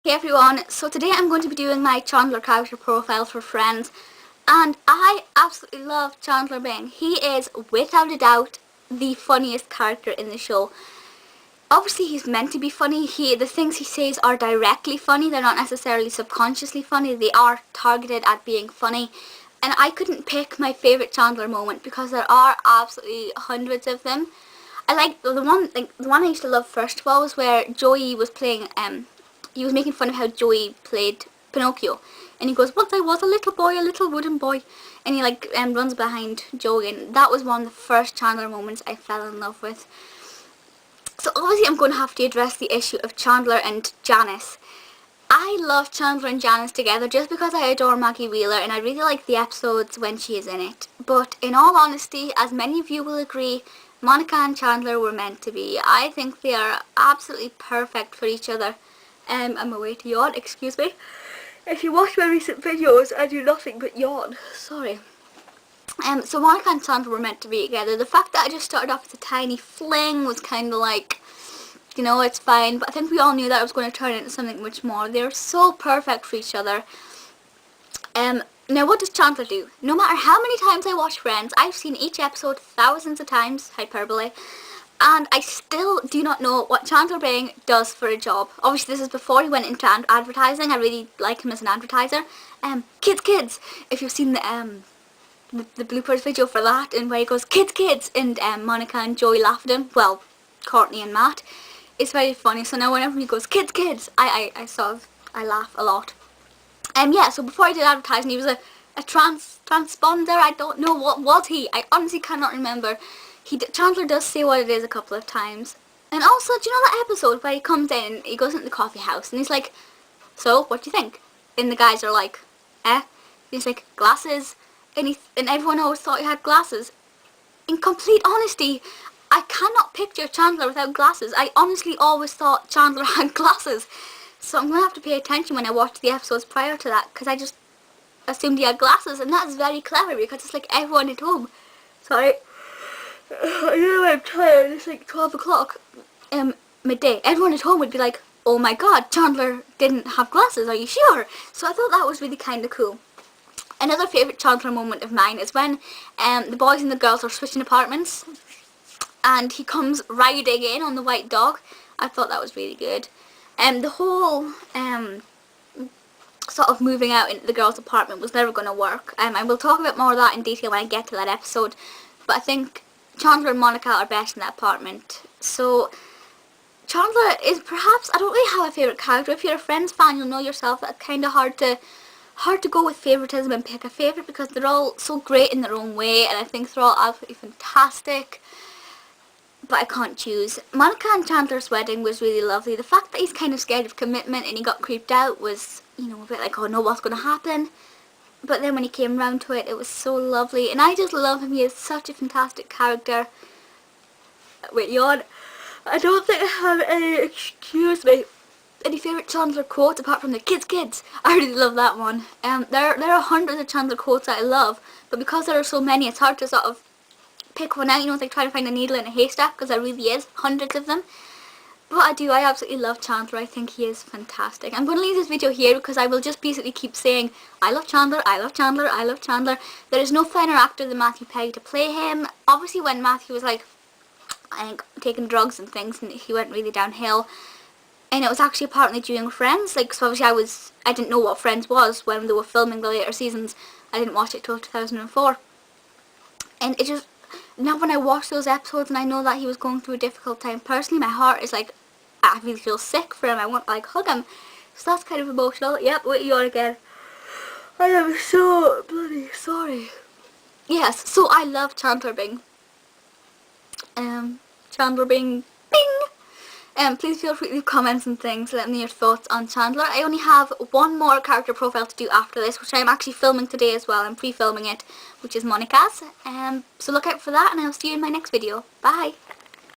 Hey everyone, so today I'm going to be doing my Chandler character profile for Friends, and I absolutely love Chandler Bing. He is, without a doubt, the funniest character in the show. Obviously he's meant to be funny. The things he says are directly funny, they're not necessarily subconsciously funny, they are targeted at being funny. And I couldn't pick my favourite Chandler moment because there are absolutely hundreds of them. I like the one I used to love first of all was where Joey was playing he was making fun of how Joey played Pinocchio, and he goes, "Once I was a little boy, a little wooden boy," and he runs behind Joey, and that was one of the first Chandler moments I fell in love with. So obviously I'm going to have to address the issue of Chandler and Janice. I love Chandler and Janice together just because I adore Maggie Wheeler and I really like the episodes when she is in it. But in all honesty, as many of you will agree, Monica and Chandler were meant to be. I think they are absolutely perfect for each other. I'm away to yawn, excuse me. If you watch my recent videos, I do nothing but yawn. Sorry. So Monica and Chandler were meant to be together. The fact that I just started off as a tiny fling was kind of like, you know, it's fine, but I think we all knew that it was going to turn into something much more. They're so perfect for each other. Now what does Chandler do? No matter how many times I watch Friends, I've seen each episode thousands of times, hyperbole, and I still do not know what Chandler Bing does for a job. Obviously this is before he went into advertising. I really like him as an advertiser. Kids, if you've seen the bloopers video for that, and where he goes, kids, and Monica and Joey laugh at him, well, Courtney and Matt. It's very funny, so now whenever he goes, kids, I laugh a lot. Yeah, so before he did advertising, he was a transponder, I don't know, what was he? I honestly cannot remember. Chandler does say what it is a couple of times. And also, do you know that episode where he comes in, he goes into the coffee house, and he's like, "So, what do you think?" And the guys are like, "Eh?" He's like, "Glasses." And everyone always thought he had glasses. In complete honesty, I cannot picture Chandler without glasses. I honestly always thought Chandler had glasses. So I'm going to have to pay attention when I watch the episodes prior to that, because I just assumed he had glasses, and that's very clever because it's like everyone at home. Sorry. I know I'm tired, it's like 12 o'clock, midday. Everyone at home would be like, "Oh my god, Chandler didn't have glasses, are you sure?" So I thought that was really kind of cool. Another favourite Chandler moment of mine is when the boys and the girls are switching apartments and he comes riding in on the white dog. I thought that was really good. The whole sort of moving out into the girls' apartment was never going to work. I will talk a bit more of that in detail when I get to that episode, but I think Chandler and Monica are best in that apartment. So Chandler is perhaps, I don't really have a favourite character. If you're a Friends fan, you'll know yourself that it's kind of hard to go with favouritism and pick a favourite because they're all so great in their own way, and I think they're all absolutely fantastic. But I can't choose. Monica and Chandler's wedding was really lovely. The fact that he's kind of scared of commitment and he got creeped out was, you know, a bit like, oh no, what's going to happen? But then when he came round to it, it was so lovely. And I just love him. He is such a fantastic character. Wait, yawn. I don't think I have any, excuse me, any favourite Chandler quotes apart from the kids. I really love that one. There are hundreds of Chandler quotes that I love, but because there are so many, it's hard to sort of pick one out. You know, it's like trying to find a needle in a haystack, because there really is hundreds of them. But I absolutely love Chandler. I think he is fantastic. I'm going to leave this video here because I will just basically keep saying, I love Chandler, I love Chandler, I love Chandler. There is no finer actor than Matthew Perry to play him. Obviously when Matthew was like, I think, taking drugs and things, and he went really downhill. And it was actually apparently during Friends, like, so obviously I didn't know what Friends was when they were filming the later seasons. I didn't watch it till 2004. And it just, now when I watch those episodes and I know that he was going through a difficult time, personally my heart is like, I really feel sick for him. I want to like hug him. So that's kind of emotional. Yep, wait, you on again. I am so bloody sorry. Yes, so I love Chandler Bing. Chandler Bing. Please feel free to leave comments and things, let me know your thoughts on Chandler. I only have one more character profile to do after this, which I'm actually filming today as well. I'm pre-filming it, which is Monica's. So look out for that, and I'll see you in my next video. Bye!